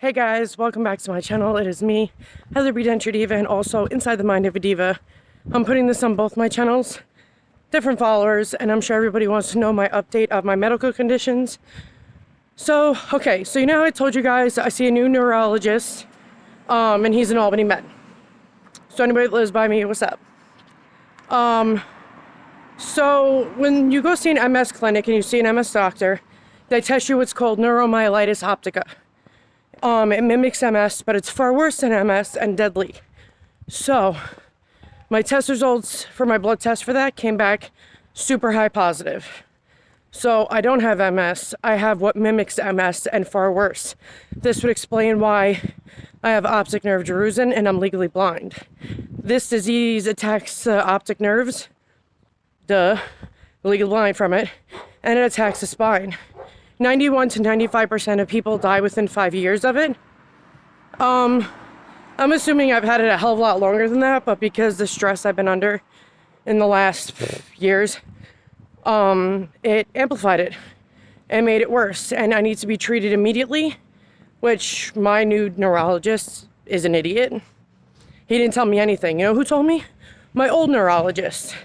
Hey guys, welcome back to my channel. It is me, Heather B. Denture Diva, and also Inside the Mind of a Diva. I'm putting this on both my channels, different followers, and I'm sure everybody wants to know my update of my medical conditions. So you know how I told you guys I see a new neurologist, and he's in Albany, Med. So anybody that lives by me, what's up? So when you go see an MS clinic and you see an MS doctor, they test you what's called neuromyelitis optica. It mimics MS, but it's far worse than MS and deadly. So my test results for my blood test for that came back super high positive. So I don't have MS. I have what mimics MS and far worse. This would explain why I have optic nerve drusen and I'm legally blind. This disease attacks the optic nerves, legally blind from it, and it attacks the spine. 91 to 95% of people die within 5 years of it. I'm assuming I've had it a hell of a lot longer than that, but because the stress I've been under in the last years, it amplified it and made it worse. And I need to be treated immediately, which my new neurologist is an idiot. He didn't tell me anything. You know who told me? My old neurologist.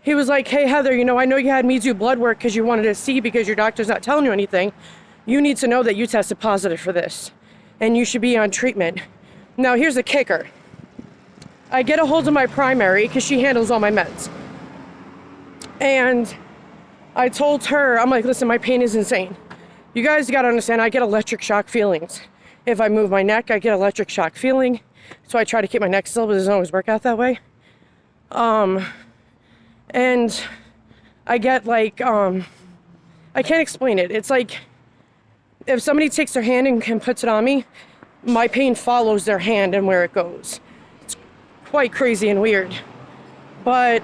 He was like, hey, Heather, you know, I know you had me do blood work because you wanted to see because your doctor's not telling you anything. You need to know that you tested positive for this and you should be on treatment. Now, here's the kicker. I get a hold of my primary because she handles all my meds. And I told her, I'm like, listen, my pain is insane. You guys got to understand, I get electric shock feelings. If I move my neck, I get electric shock feeling. So I try to keep my neck still, but it doesn't always work out that way. And I get like, I can't explain it. It's like if somebody takes their hand and puts it on me, my pain follows their hand and where it goes. It's quite crazy and weird, but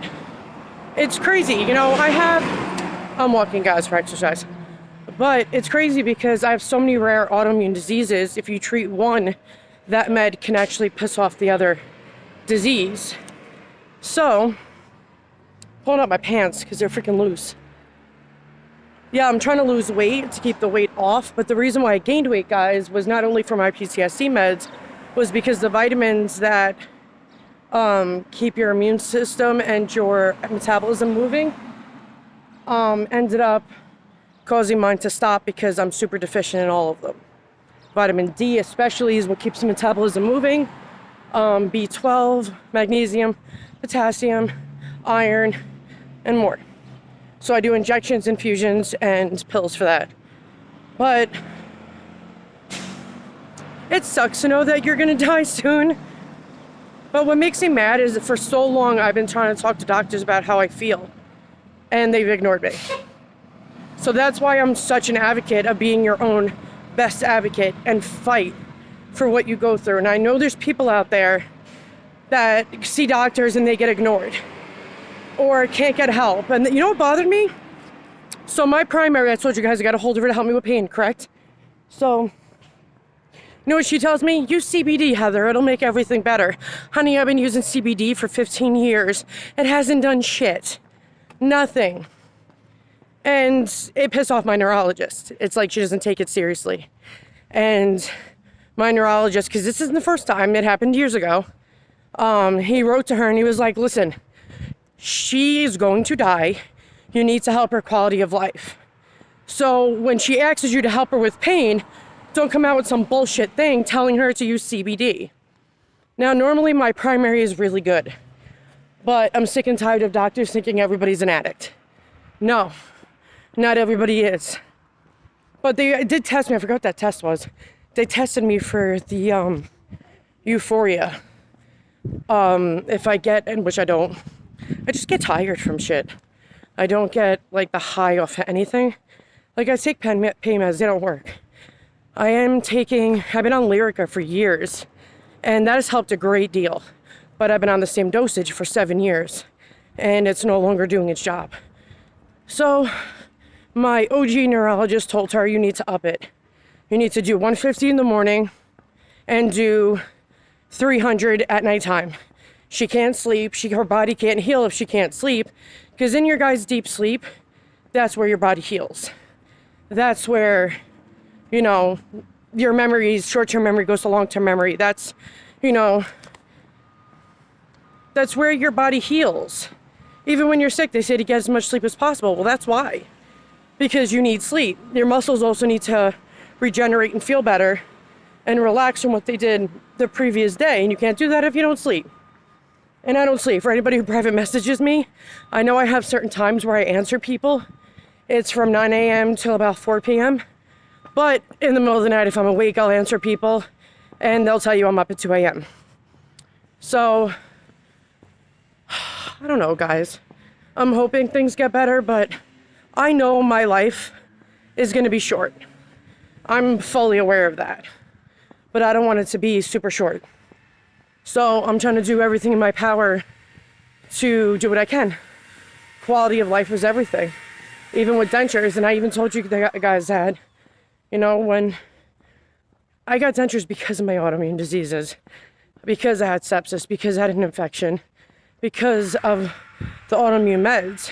it's crazy. You know, I'm walking, guys, for exercise, but it's crazy because I have so many rare autoimmune diseases. If you treat one, that med can actually piss off the other disease. So pulling up my pants because they're freaking loose. Yeah, I'm trying to lose weight to keep the weight off, but the reason why I gained weight, guys, was not only for my PTSD meds, was because the vitamins that keep your immune system and your metabolism moving ended up causing mine to stop because I'm super deficient in all of them. Vitamin D especially is what keeps the metabolism moving. B12, magnesium, potassium, iron, and more. So I do injections, infusions, and pills for that. But it sucks to know that you're gonna die soon. But what makes me mad is that for so long I've been trying to talk to doctors about how I feel, and they've ignored me. So that's why I'm such an advocate of being your own best advocate and fight for what you go through. And I know there's people out there that see doctors and they get ignored or can't get help. And you know what bothered me? So my primary, I told you guys I got a hold of her to help me with pain, correct? So, you know what she tells me? Use CBD, Heather, it'll make everything better. Honey, I've been using CBD for 15 years. It hasn't done shit. Nothing. And it pissed off my neurologist. It's like she doesn't take it seriously. And my neurologist, because this isn't the first time, it happened years ago, he wrote to her and he was like, listen, she is going to die. You need to help her quality of life. So when she asks you to help her with pain, don't come out with some bullshit thing telling her to use CBD. Now, normally my primary is really good, but I'm sick and tired of doctors thinking everybody's an addict. No, not everybody is. But they did test me. I forgot what that test was. They tested me for the euphoria. If I get, and which I don't, I just get tired from shit. I don't get like the high off anything. Like I take pain meds, they don't work. I've been on Lyrica for years and that has helped a great deal. But I've been on the same dosage for 7 years and it's no longer doing its job. So my OG neurologist told her you need to up it. You need to do 150 in the morning and do 300 at nighttime. She can't sleep. Her body can't heal if she can't sleep. Because in your guys' deep sleep, that's where your body heals. That's where, you know, your memories, short-term memory goes to long-term memory. That's, you know, that's where your body heals. Even when you're sick, they say to get as much sleep as possible. Well, that's why. Because you need sleep. Your muscles also need to regenerate and feel better and relax from what they did the previous day. And you can't do that if you don't sleep. And I don't sleep. For anybody who private messages me, I know I have certain times where I answer people. It's from 9 a.m. till about 4 p.m. But in the middle of the night, if I'm awake, I'll answer people. And they'll tell you I'm up at 2 a.m. So, I don't know, guys. I'm hoping things get better, but I know my life is going to be short. I'm fully aware of that. But I don't want it to be super short. So I'm trying to do everything in my power to do what I can. Quality of life is everything. Even with dentures, and I even told you guys that, you know, when I got dentures because of my autoimmune diseases, because I had sepsis, because I had an infection, because of the autoimmune meds.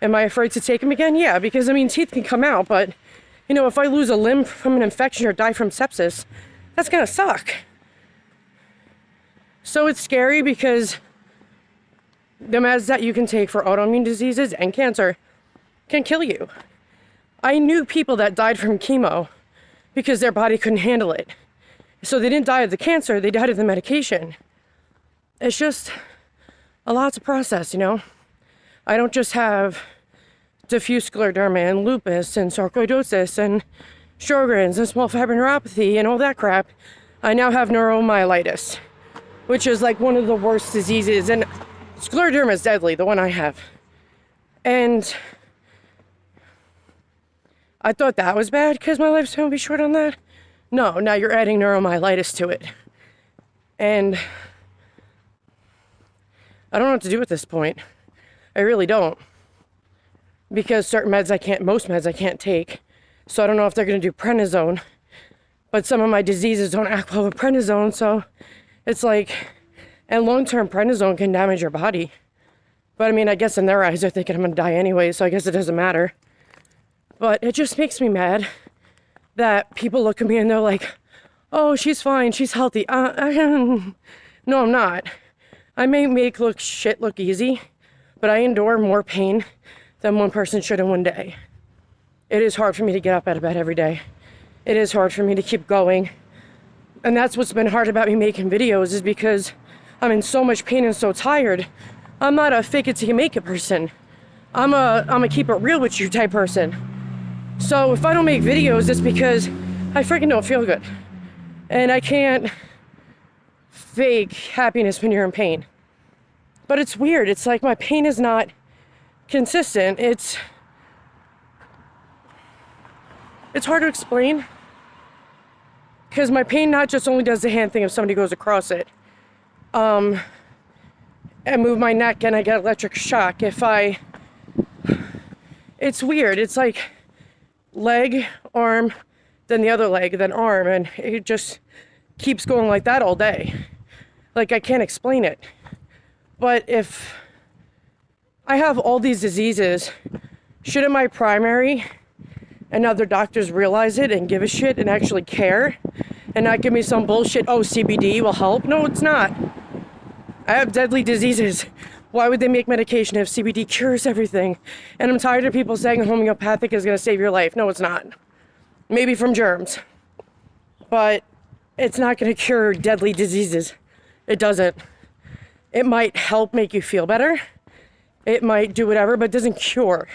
Am I afraid to take them again? Yeah, because I mean, teeth can come out, but you know, if I lose a limb from an infection or die from sepsis, that's gonna suck. So it's scary because the meds that you can take for autoimmune diseases and cancer can kill you. I knew people that died from chemo because their body couldn't handle it. So they didn't die of the cancer, they died of the medication. It's just a lot to process, you know? I don't just have diffuse scleroderma and lupus and sarcoidosis and Sjogren's and small fiber neuropathy and all that crap. I now have neuromyelitis, which is like one of the worst diseases. And scleroderma is deadly, the one I have. And I thought that was bad because my lifespan would be short on that. No, now you're adding neuromyelitis to it. And I don't know what to do at this point. I really don't. Because certain meds most meds I can't take. So I don't know if they're going to do prednisone. But some of my diseases don't act well with prednisone, so it's like, and long-term prednisone can damage your body. But I mean, I guess in their eyes they're thinking I'm going to die anyway, so I guess it doesn't matter. But it just makes me mad that people look at me and they're like, oh, she's fine, she's healthy. No, I'm not. I may make shit look easy, but I endure more pain than one person should in one day. It is hard for me to get up out of bed every day. It is hard for me to keep going. And that's what's been hard about me making videos, is because I'm in so much pain and so tired. I'm not a fake it till you make it person. I'm a keep it real with you type person. So if I don't make videos, it's because I freaking don't feel good. And I can't fake happiness when you're in pain. But it's weird. It's like my pain is not consistent. It's hard to explain. Because my pain not just only does the hand thing if somebody goes across it. I move my neck and I get electric shock. It's weird. It's like leg, arm, then the other leg, then arm. And it just keeps going like that all day. Like I can't explain it. But if I have all these diseases, shouldn't my primary and other doctors realize it and give a shit and actually care and not give me some bullshit, oh, CBD will help? No, it's not. I have deadly diseases. Why would they make medication if CBD cures everything? And I'm tired of people saying homeopathic is going to save your life. No, it's not. Maybe from germs. But it's not going to cure deadly diseases. It doesn't. It might help make you feel better. It might do whatever, but it doesn't cure.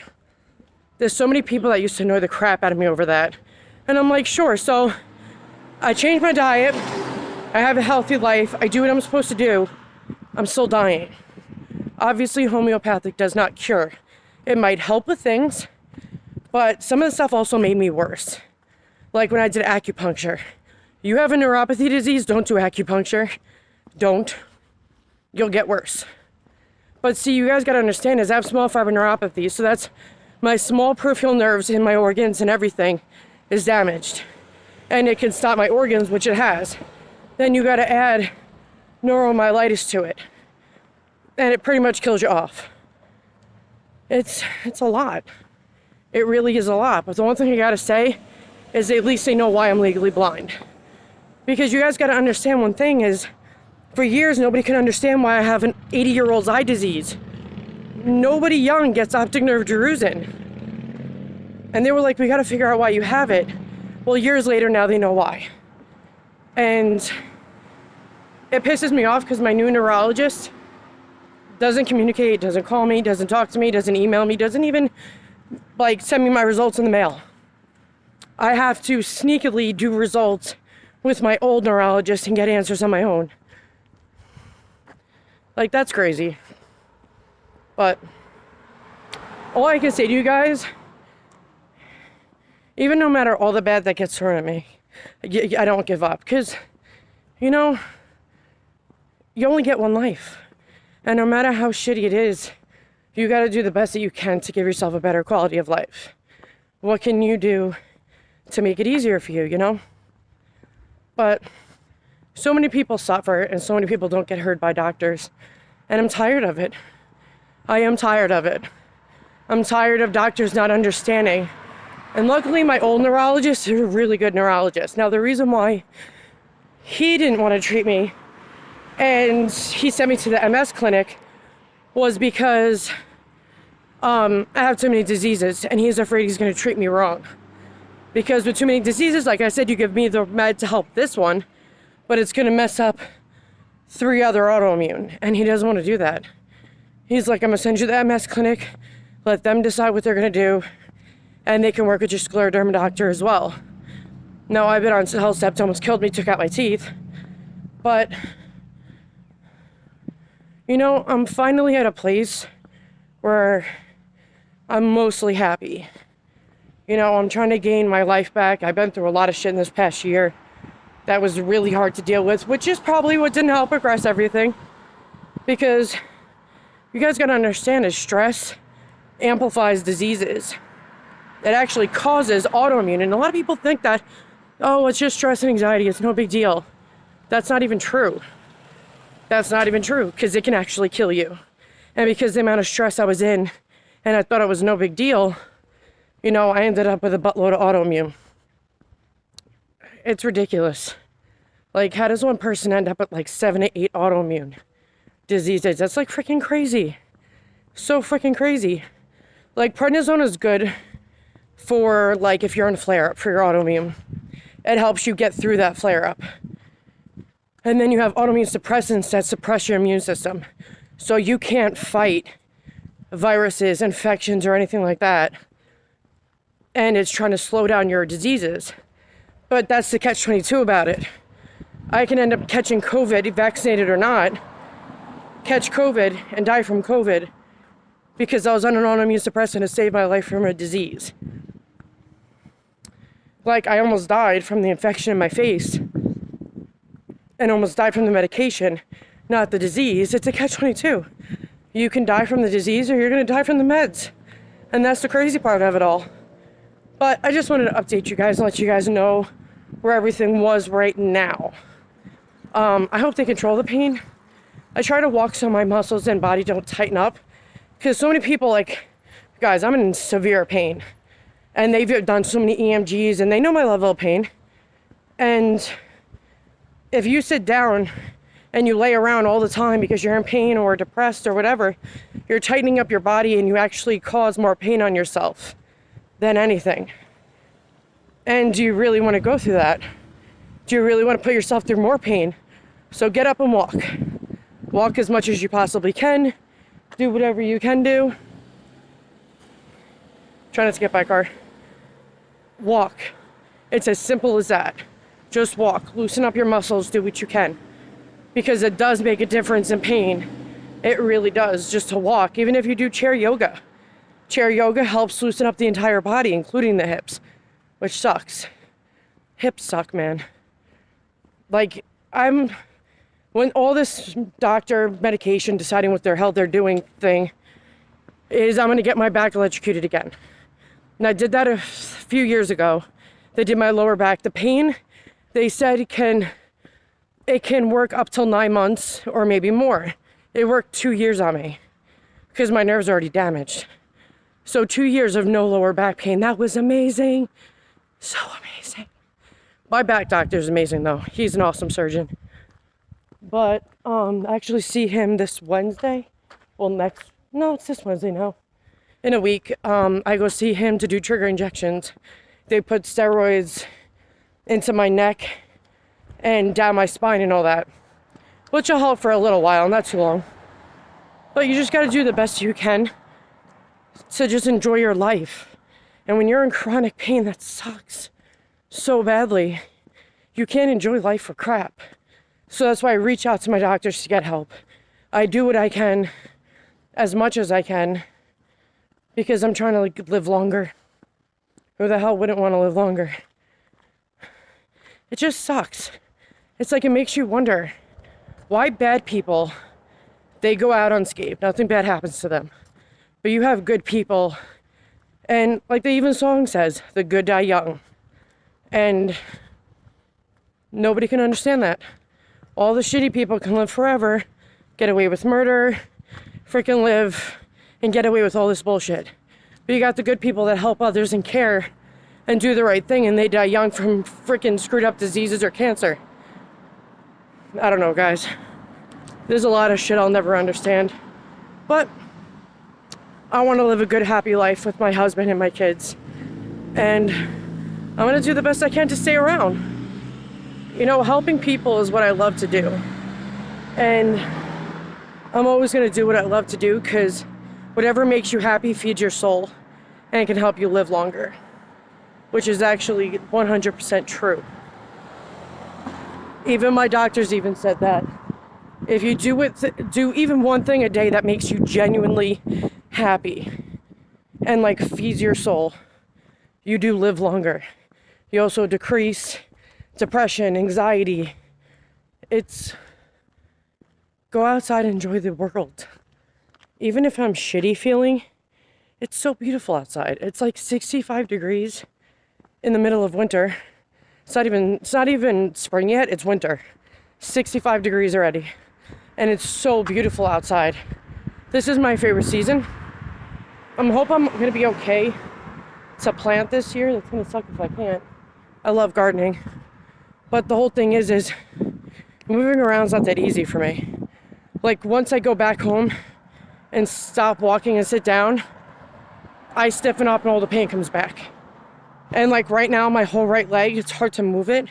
There's so many people that used to annoy the crap out of me over that. And I'm like, sure. So I changed my diet. I have a healthy life. I do what I'm supposed to do. I'm still dying. Obviously, homeopathic does not cure. It might help with things, but some of the stuff also made me worse. Like when I did acupuncture. You have a neuropathy disease, don't do acupuncture. Don't. You'll get worse. But see, you guys gotta understand is I have small fiber neuropathy, so that's my small peripheral nerves in my organs and everything is damaged. And it can stop my organs, which it has. Then you gotta add neuromyelitis to it. And it pretty much kills you off. It's a lot. It really is a lot. But the one thing I gotta say is at least they know why I'm legally blind. Because you guys got to understand one thing is, for years, nobody could understand why I have an 80-year-old's eye disease. Nobody young gets optic nerve drusen. And they were like, we got to figure out why you have it. Well, years later, now they know why. And it pisses me off because my new neurologist doesn't communicate, doesn't call me, doesn't talk to me, doesn't email me, doesn't even like send me my results in the mail. I have to sneakily do results with my old neurologist and get answers on my own. Like, that's crazy. But all I can say to you guys, even no matter all the bad that gets thrown at me, I don't give up. Because, you know, you only get one life. And no matter how shitty it is, you got to do the best that you can to give yourself a better quality of life. What can you do to make it easier for you, you know? But so many people suffer and so many people don't get heard by doctors. And I'm tired of it. I am tired of it. I'm tired of doctors not understanding. And luckily, my old neurologist is a really good neurologist. Now, the reason why he didn't want to treat me and he sent me to the MS clinic was because I have too many diseases and he's afraid he's going to treat me wrong. Because with too many diseases, like I said, you give me the med to help this one, but it's going to mess up 3 other autoimmune. And he doesn't want to do that. He's like, I'm going to send you to the MS clinic, let them decide what they're going to do, and they can work with your scleroderma doctor as well. Now, I've been on Cellcept, almost killed me, took out my teeth. But, you know, I'm finally at a place where I'm mostly happy. You know, I'm trying to gain my life back. I've been through a lot of shit in this past year that was really hard to deal with, which is probably what didn't help progress everything. Because you guys gotta understand is stress amplifies diseases. It actually causes autoimmune. And a lot of people think that, oh, it's just stress and anxiety, it's no big deal. That's not even true. That's not even true, because it can actually kill you. And because the amount of stress I was in, and I thought it was no big deal, you know, I ended up with a buttload of autoimmune. It's ridiculous. Like, how does one person end up with like 7 to 8 autoimmune diseases? That's like freaking crazy. So freaking crazy. Like, prednisone is good for like if you're in a flare-up for your autoimmune. It helps you get through that flare-up. And then you have autoimmune suppressants that suppress your immune system. So you can't fight viruses, infections, or anything like that. And it's trying to slow down your diseases. But that's the catch-22 about it. I can end up catching COVID, vaccinated or not, catch COVID and die from COVID because I was on an autoimmune suppressant to save my life from a disease. Like, I almost died from the infection in my face and almost died from the medication, not the disease. It's a catch-22. You can die from the disease or you're going to die from the meds. And that's the crazy part of it all. But I just wanted to update you guys and let you guys know where everything was right now. I hope they control the pain. I try to walk so my muscles and body don't tighten up. Because so many people, like, guys, I'm in severe pain. And they've done so many EMGs and they know my level of pain. And if you sit down and you lay around all the time because you're in pain or depressed or whatever, you're tightening up your body and you actually cause more pain on yourself than anything. And do you really want to go through that? Do you really want to put yourself through more pain? So get up and walk. Walk as much as you possibly can. Do whatever you can do. Try not to get by car. Walk. It's as simple as that. Just walk. Loosen up your muscles. Do what you can. Because it does make a difference in pain. It really does, just to walk. Even if you do chair yoga. Chair yoga helps loosen up the entire body, including the hips. Which sucks. Hips suck, man. Like, when all this doctor medication deciding what the hell they're doing thing is, I'm going to get my back electrocuted again. And I did that a few years ago. They did my lower back. The pain, they said it can work up till 9 months or maybe more. It worked 2 years on me because my nerves are already damaged. So 2 years of no lower back pain. That was amazing. So amazing. My back doctor is amazing though. He's an awesome surgeon. But I actually see him this Wednesday. Well, it's this Wednesday now. In a week, I go see him to do trigger injections. They put steroids into my neck and down my spine and all that, which will help for a little while, not too long. But you just got to do the best you can to just enjoy your life. And when you're in chronic pain, that sucks so badly. You can't enjoy life for crap. So that's why I reach out to my doctors to get help. I do what I can, as much as I can, because I'm trying to live longer. Who the hell wouldn't want to live longer? It just sucks. It's like it makes you wonder why bad people, they go out unscathed. Nothing bad happens to them. But you have good people, and like the even song says, the good die young. And nobody can understand that. All the shitty people can live forever, get away with murder, freaking live, and get away with all this bullshit. But you got the good people that help others and care and do the right thing, and they die young from freaking screwed up diseases or cancer. I don't know, guys. There's a lot of shit I'll never understand. But I want to live a good, happy life with my husband and my kids. And I'm going to do the best I can to stay around. You know, helping people is what I love to do. And I'm always going to do what I love to do, because whatever makes you happy feeds your soul and can help you live longer, which is actually 100% true. Even my doctors even said that. If you do even one thing a day that makes you genuinely happy and like feeds your soul, you do live longer. You also decrease depression, anxiety. It's go outside and enjoy the world. Even if I'm shitty feeling, it's so beautiful outside. It's like 65 degrees in the middle of winter. It's not even spring yet, it's winter. 65 degrees already. And it's so beautiful outside. This is my favorite season. I hope I'm gonna be okay to plant this year. That's gonna suck if I can't. I love gardening. But the whole thing is moving around is not that easy for me. Like once I go back home and stop walking and sit down, I stiffen up and all the pain comes back. And like right now, my whole right leg, it's hard to move it.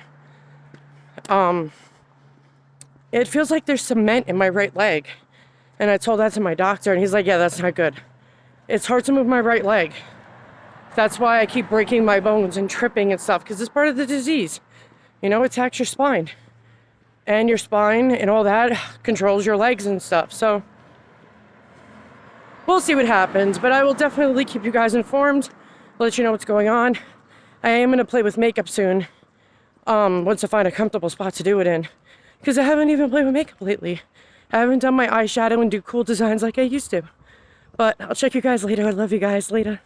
It feels like there's cement in my right leg. And I told that to my doctor, and he's like, yeah, that's not good. It's hard to move my right leg. That's why I keep breaking my bones and tripping and stuff, because it's part of the disease. You know, it attacks your spine. And your spine and all that controls your legs and stuff. So we'll see what happens, but I will definitely keep you guys informed, let you know what's going on. I am going to play with makeup soon, once I find a comfortable spot to do it in, because I haven't even played with makeup lately. I haven't done my eyeshadow and do cool designs like I used to. But I'll check you guys later. I love you guys. Later.